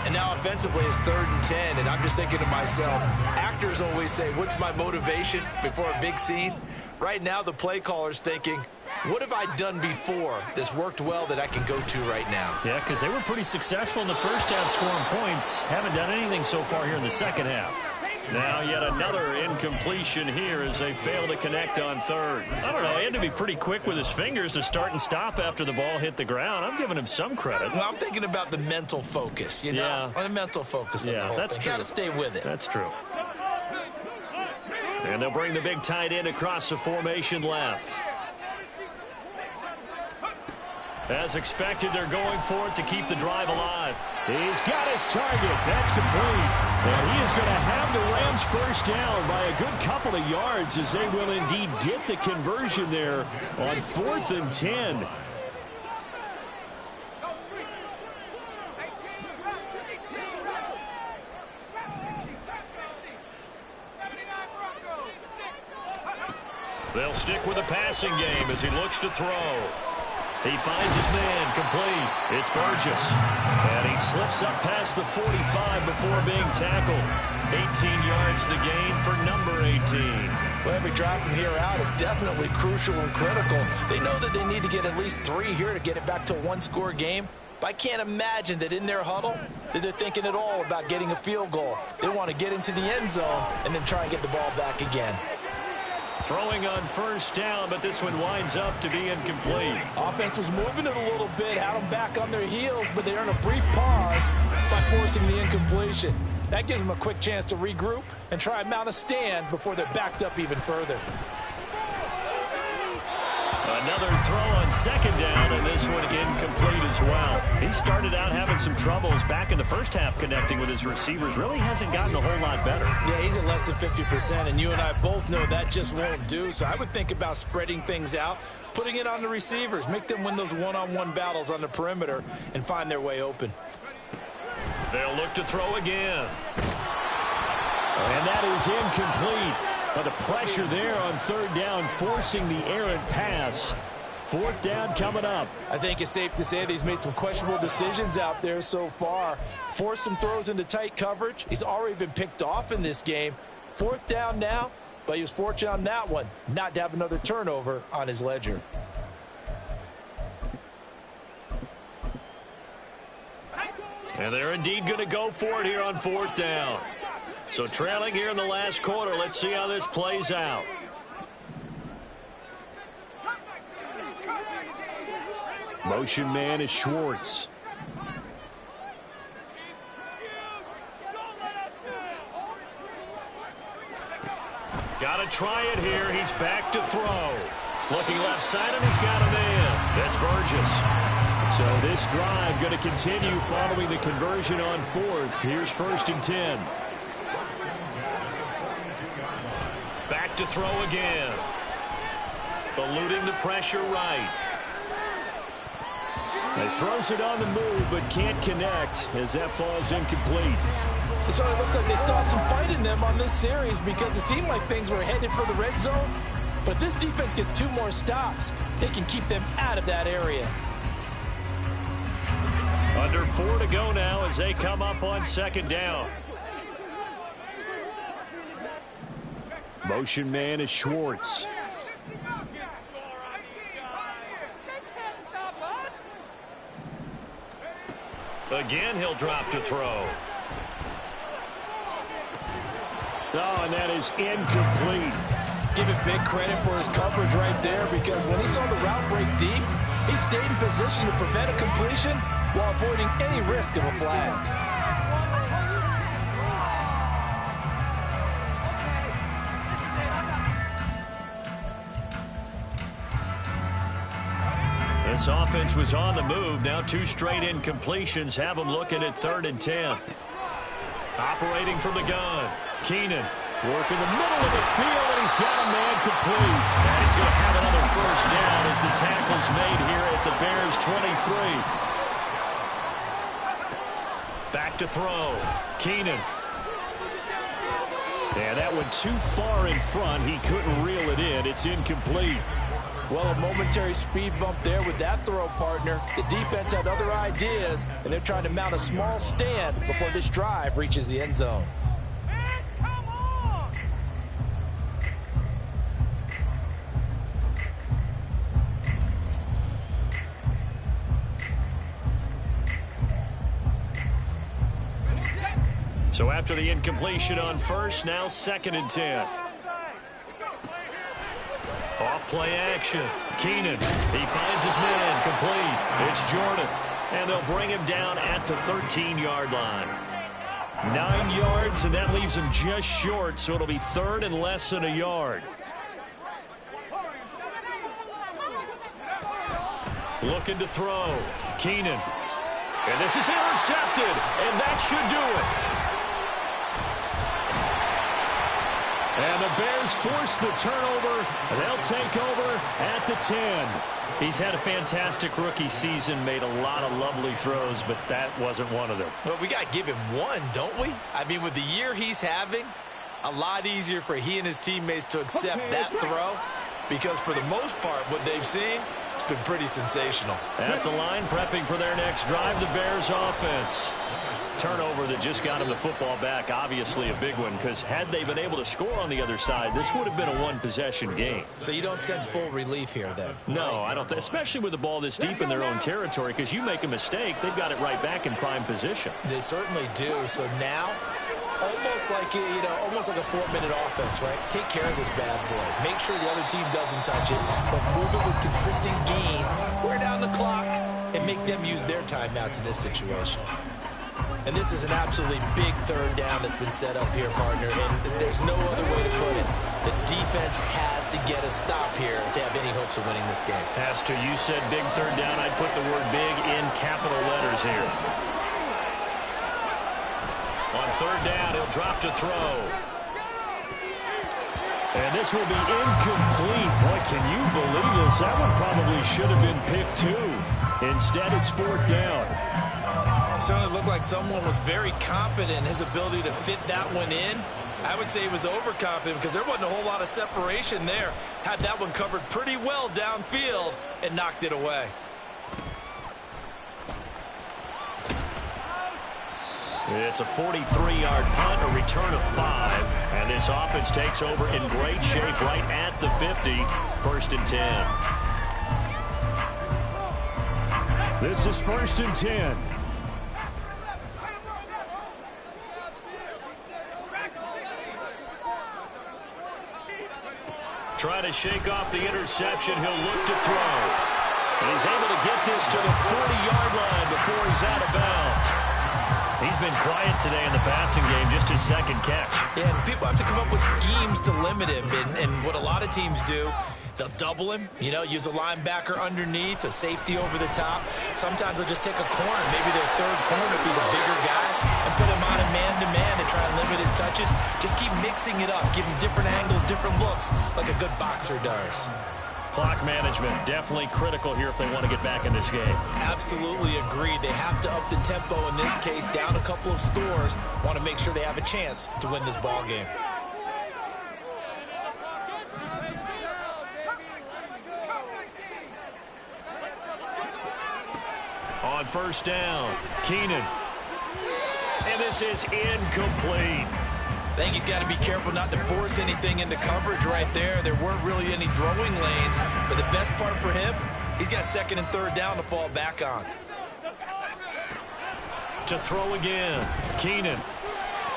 And now offensively it's 3rd and 10, and I'm just thinking to myself, actors always say, what's my motivation before a big scene? Right now the play caller's thinking, what have I done before that's worked well that I can go to right now? Yeah, because they were pretty successful in the 1st half scoring points. Haven't done anything so far here in the 2nd half. Now yet another incompletion here as they fail to connect on 3rd. I don't know, he had to be pretty quick with his fingers to start and stop after the ball hit the ground. I'm giving him some credit. Well, I'm thinking about the mental focus, you know? Yeah. The mental focus. Yeah, that's true. You got to stay with it. That's true. And they'll bring the big tight end across the formation left. As expected, they're going for it to keep the drive alive. He's got his target. That's complete. And he is going to have the Rams 1st down by a good couple of yards as they will indeed get the conversion there on 4th and 10. They'll stick with the passing game as he looks to throw. He finds his man, complete. It's Burgess. And he slips up past the 45 before being tackled. 18 yards the gain for number 18. Well, every drive from here out is definitely crucial and critical. They know that they need to get at least 3 here to get it back to a 1-score game. But I can't imagine that in their huddle that they're thinking at all about getting a field goal. They want to get into the end zone and then try and get the ball back again. Throwing on 1st down, but this one winds up to be incomplete. Offense was moving it a little bit, had them back on their heels, but they earned a brief pause by forcing the incompletion. That gives them a quick chance to regroup and try and mount a stand before they're backed up even further. Another throw on second down, and this one incomplete as well. He started out having some troubles back in the first half connecting with his receivers. Really hasn't gotten a whole lot better. Yeah, he's at less than 50%, and you and I both know that just won't do. So I would think about spreading things out, putting it on the receivers, make them win those one-on-one battles on the perimeter and find their way open. They'll look to throw again. And that is incomplete. But the pressure there on third down, forcing the errant pass. Fourth down coming up. I think it's safe to say that he's made some questionable decisions out there so far. Forced some throws into tight coverage. He's already been picked off in this game. Fourth down now, but he was fortunate on that one not to have another turnover on his ledger. And they're indeed going to go for it here on fourth down. So trailing here in the last quarter. Let's see how this plays out. Motion man is Schwartz. Got to try it here. He's back to throw. Looking left side, and he's got a man. That's Burgess. So this drive going to continue following the conversion on fourth. Here's 1st and 10. Back to throw again. Eluding the pressure right. He throws it on the move, but can't connect as that falls incomplete. So it looks like they still have some fight in them on this series because it seemed like things were headed for the red zone. But if this defense gets 2 more stops, they can keep them out of that area. Under 4 to go now as they come up on second down. Motion man is Schwartz. Again, he'll drop to throw. Oh, and that is incomplete. Give him big credit for his coverage right there because when he saw the route break deep, he stayed in position to prevent a completion while avoiding any risk of a flag. This offense was on the move. Now 2 straight incompletions have them looking at 3rd and 10. Operating from the gun. Keenan working the middle of the field, and he's got a man complete. And he's going to have another first down as the tackle's made here at the Bears 23. Back to throw. Keenan. And that went too far in front. He couldn't reel it in. It's incomplete. Well, a momentary speed bump there with that throw, partner. The defense had other ideas, and they're trying to mount a small stand before this drive reaches the end zone. So after the incompletion on first, now 2nd and 10. Off play action. Keenan. He finds his man. Complete. It's Jordan. And they'll bring him down at the 13-yard line. 9 yards, and that leaves him just short, so it'll be 3rd and less than a yard. Looking to throw. Keenan. And this is intercepted, and that should do it. And the Bears force the turnover. They'll take over at the 10. He's had a fantastic rookie season, made a lot of lovely throws, but that wasn't one of them. Well, we got to give him one, don't we? I mean, with the year he's having, a lot easier for he and his teammates to accept that throw because for the most part, what they've seen, it's been pretty sensational. At the line, prepping for their next drive, the Bears offense. Turnover that just got him the football back, obviously a big one, because had they been able to score on the other side, this would have been a one-possession game. So you don't sense full relief here, then? No, I don't, especially with the ball this deep in their own territory, because you make a mistake, they've got it right back in prime position. They certainly do. So now, almost like, almost like a 4-minute offense, right? Take care of this bad boy. Make sure the other team doesn't touch it, but move it with consistent gains. Wear down the clock and make them use their timeouts in this situation. And this is an absolutely big 3rd down that's been set up here, partner, and there's no other way to put it. The defense has to get a stop here if they have any hopes of winning this game. Pastor, you said big third down. I'd put the word big in capital letters here. On third down, he'll drop to throw. And this will be incomplete. Boy, can you believe this? That one probably should have been picked too. Instead, it's fourth down. It certainly looked like someone was very confident in his ability to fit that one in. I would say he was overconfident because there wasn't a whole lot of separation there. Had that one covered pretty well downfield and knocked it away. It's a 43-yard punt, a return of 5. And this offense takes over in great shape right at the 50. First and 10. This is first and 10. Trying to shake off the interception. He'll look to throw. And he's able to get this to the 40-yard line before he's out of bounds. He's been quiet today in the passing game, just his second catch. Yeah, and people have to come up with schemes to limit him. And what a lot of teams do, they'll double him, use a linebacker underneath, a safety over the top. Sometimes they'll just take a corner, maybe their third corner if he's a bigger guy, and put him on a man-to-man and try and limit his touches. Just keep mixing it up, give him different angles, different looks, like a good boxer does. Clock management, definitely critical here if they want to get back in this game. Absolutely agreed. They have to up the tempo in this case, down a couple of scores. Want to make sure they have a chance to win this ball game. On first down, Keenan. And this is incomplete. I think he's got to be careful not to force anything into coverage right there. There weren't really any throwing lanes, but the best part for him, he's got second and third down to fall back on. To throw again, Keenan.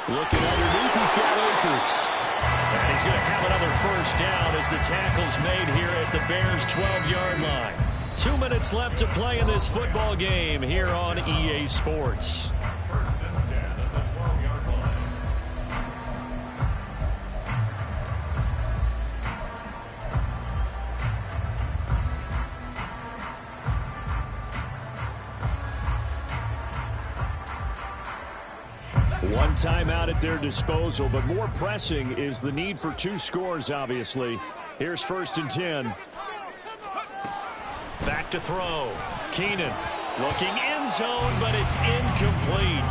Looking underneath, he's got Akers. And he's going to have another first down as the tackle's made here at the Bears' 12-yard line. 2 minutes left to play in this football game here on EA Sports. One timeout at their disposal, but more pressing is the need for 2 scores, obviously. Here's first and 10. Back to throw. Keenan looking end zone, but it's incomplete.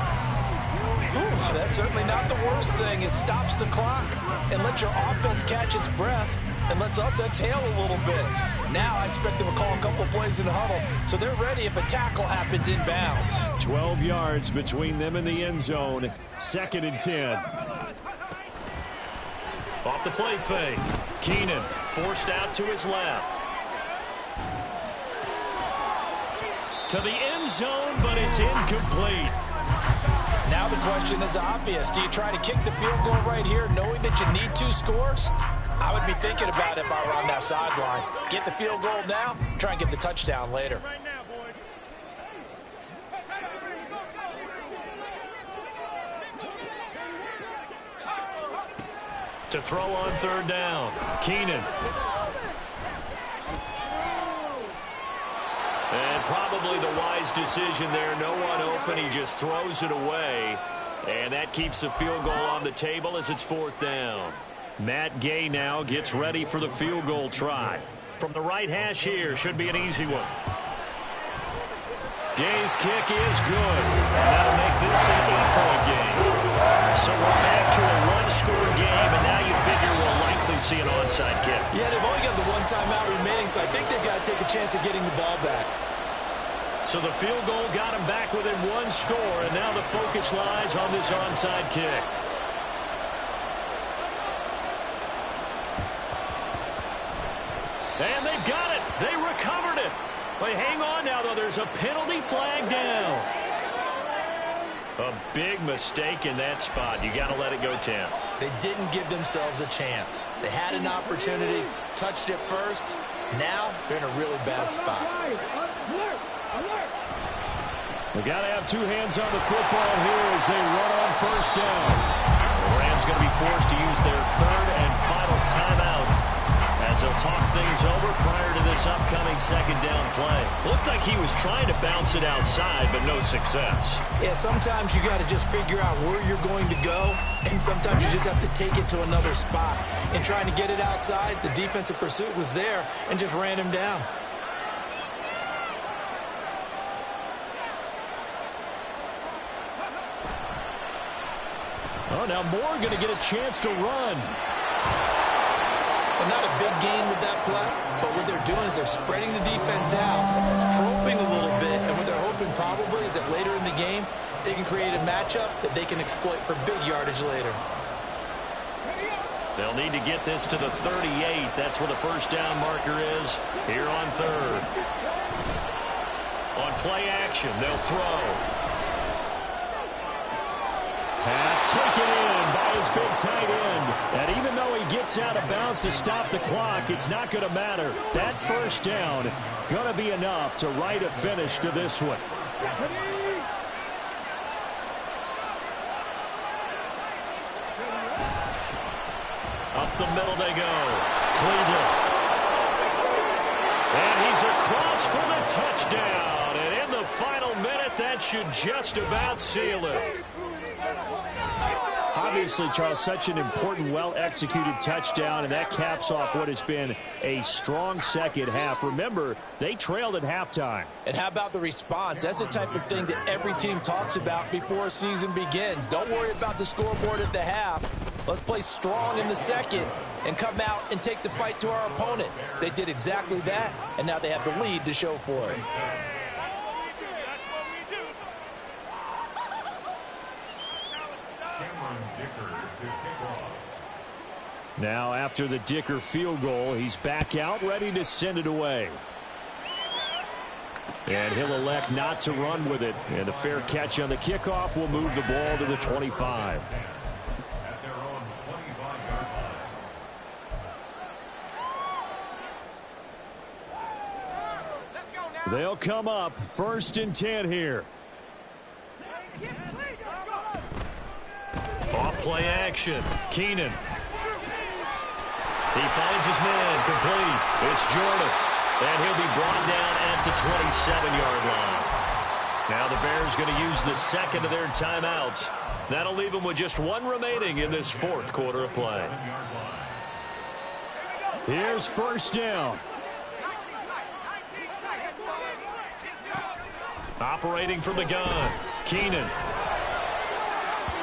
Ooh, that's certainly not the worst thing. It stops the clock and lets your offense catch its breath and lets us exhale a little bit. Now I expect them to call a couple plays in the huddle, so they're ready if a tackle happens inbounds. 12 yards between them and the end zone. Second and 10. Off the play fake. Keenan forced out to his left. To the end zone, but it's incomplete. Now the question is obvious. Do you try to kick the field goal right here knowing that you need 2 scores? I would be thinking about it if I were on that sideline. Get the field goal now, try and get the touchdown later. To throw on third down, Keenan. And probably the wise decision there. No one open. He just throws it away. And that keeps the field goal on the table as it's fourth down. Matt Gay now gets ready for the field goal try. From the right hash here, should be an easy one. Gay's kick is good. And that'll make this an 8-point game. So we're back to a 1-score game, and now you figure we'll likely see an onside kick. Yeah, they've only got the 1 timeout remaining, so I think they've got to take a chance at getting the ball back. So the field goal got him back within 1 score, and now the focus lies on this onside kick. And they've got it. They recovered it. But hang on now, though. There's a penalty flag down. A big mistake in that spot. You got to let it go, Tim. They didn't give themselves a chance. They had an opportunity, touched it first. Now they're in a really bad spot. They got to have 2 hands on the football here as they run on first down. The Rams going to be forced to use their 3rd and final time things over prior to this upcoming second down play. Looked like he was trying to bounce it outside, but no success. Yeah, sometimes you got to just figure out where you're going to go, and sometimes you just have to take it to another spot. And trying to get it outside, the defensive pursuit was there and just ran him down. Oh, now Moore going to get a chance to run. Well, not a big gain with that play, but what they're doing is they're spreading the defense out, probing a little bit, and what they're hoping probably is that later in the game, they can create a matchup that they can exploit for big yardage later. They'll need to get this to the 38. That's where the first down marker is here on third. On play action, they'll throw. Pass taken in by his big tight end. And even though he gets out of bounds to stop the clock, it's not going to matter. That first down going to be enough to write a finish to this one. Up the middle they go. Cleveland. And he's across for the touchdown. And in the final minute, that should just about seal it. Obviously, Charles, such an important, well-executed touchdown, and that caps off what has been a strong second half. Remember, they trailed at halftime. And how about the response? That's the type of thing that every team talks about before a season begins. Don't worry about the scoreboard at the half. Let's play strong in the second and come out and take the fight to our opponent. They did exactly that, and now they have the lead to show for it. Now, after the Dicker field goal, he's back out, ready to send it away. And he'll elect not to run with it. And a fair catch on the kickoff will move the ball to the 25. They'll come up 1st and 10 here. Off play action. Keenan. He finds his man complete. It's Jordan. And he'll be brought down at the 27-yard line. Now the Bears going to use the second of their timeouts. That'll leave them with just one remaining in this fourth quarter of play. Here's first down. Operating from the gun. Keenan.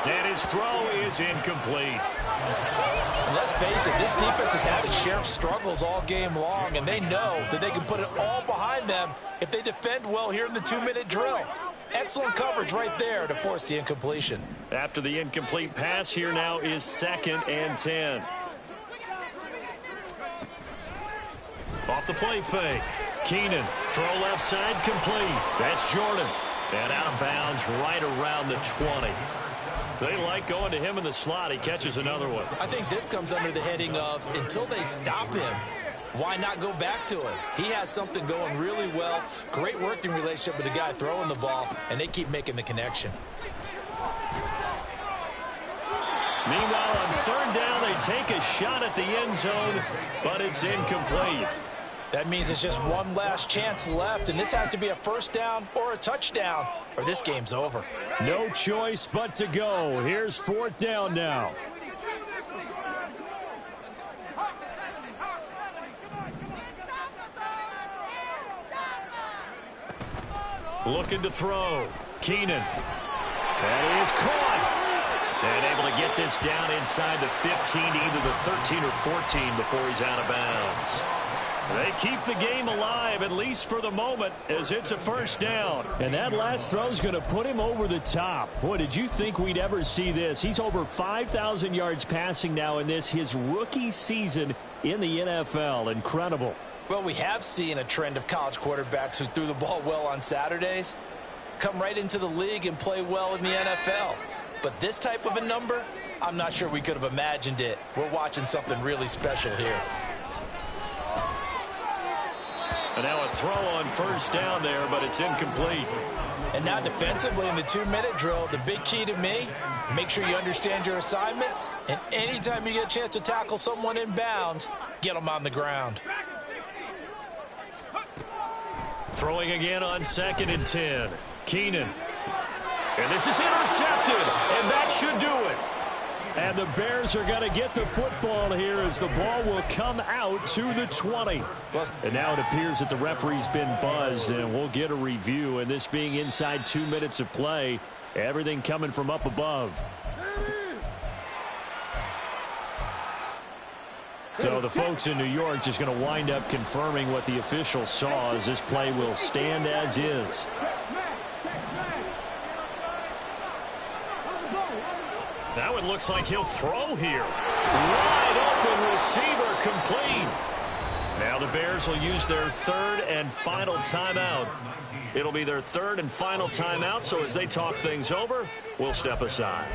And his throw is incomplete. Let's face it, this defense has had its share of struggles all game long, and they know that they can put it all behind them if they defend well here in the 2-minute drill. Excellent coverage right there to force the incompletion. After the incomplete pass, here now is 2nd and 10. Off the play fake. Keenan, throw left side, complete. That's Jordan. And out of bounds right around the 20. They like going to him in the slot. He catches another one. I think this comes under the heading of until they stop him, why not go back to him? He has something going really well. Great working relationship with the guy throwing the ball, and they keep making the connection. Meanwhile, on 3rd down, they take a shot at the end zone, but it's incomplete. That means it's just one last chance left, and this has to be a first down or a touchdown, or this game's over. No choice but to go. Here's 4th down now. Looking to throw. Keenan. That is caught. And able to get this down inside the 15, either the 13 or 14 before he's out of bounds. They keep the game alive, at least for the moment, as it's a first down. And that last throw is going to put him over the top. Boy, did you think we'd ever see this? He's over 5,000 yards passing now in this, his rookie season in the NFL. Incredible. Well, we have seen a trend of college quarterbacks who threw the ball well on Saturdays come right into the league and play well in the NFL. But this type of a number, I'm not sure we could have imagined it. We're watching something really special here. And now a throw on first down there, but it's incomplete. And now defensively in the 2-minute drill, the big key to me, make sure you understand your assignments. And anytime you get a chance to tackle someone in bounds, get them on the ground. Throwing again on 2nd and 10. Keenan. And this is intercepted, and that should do it. And the Bears are going to get the football here as the ball will come out to the 20. And now it appears that the referee's been buzzed, and we'll get a review. And this being inside 2 minutes of play, everything coming from up above. So the folks in New York just going to wind up confirming what the official saw, as this play will stand as is. Now it looks like he'll throw here. Wide open receiver, complete. Now the Bears will use their 3rd and final timeout. It'll be their 3rd and final timeout, so as they talk things over, we'll step aside.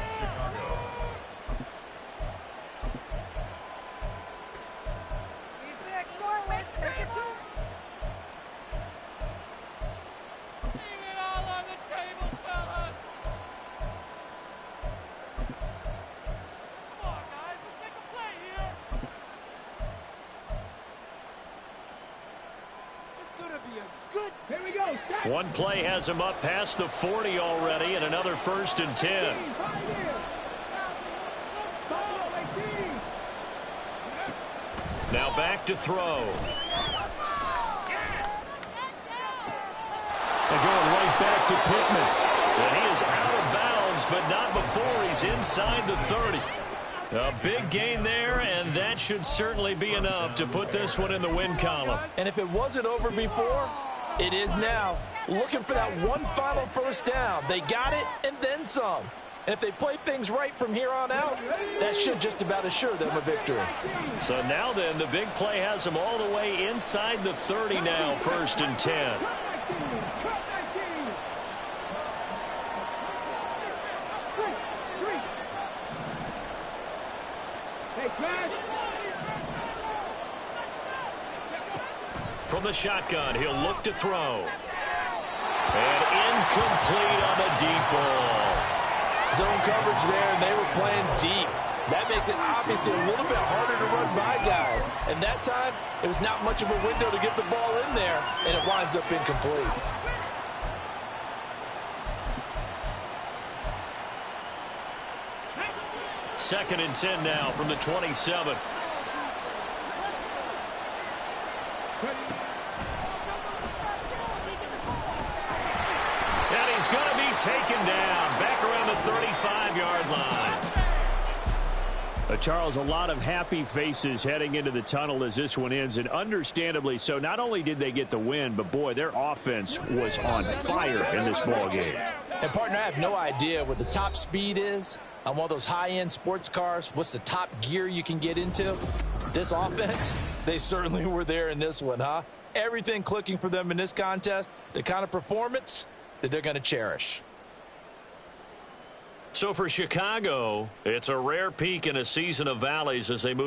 One play has him up past the 40 already, and another 1st and 10. Now back to throw. And going right back to Pittman. And he is out of bounds, but not before he's inside the 30. A big gain there, and that should certainly be enough to put this one in the win column. And if it wasn't over before, it is now. Looking for that one final 1st down. They got it and then some. And if they play things right from here on out, that should just about assure them a victory. So now then, the big play has them all the way inside the 30 now, 1st and 10. From the shotgun, he'll look to throw. And incomplete on the deep ball. Zone coverage there, and they were playing deep. That makes it obviously a little bit harder to run by guys. And that time, it was not much of a window to get the ball in there, and it winds up incomplete. Second and 10 now from the 27. And he's going to be taken down back around the 35-yard line. Charles, a lot of happy faces heading into the tunnel as this one ends, and understandably so. Not only did they get the win, but boy, their offense was on fire in this ball game. And partner, I have no idea what the top speed is on one of those high-end sports cars. What's the top gear you can get into? This offense, they certainly were there in this one, huh? Everything clicking for them in this contest, the kind of performance that they're going to cherish. So for Chicago, it's a rare peak in a season of valleys as they move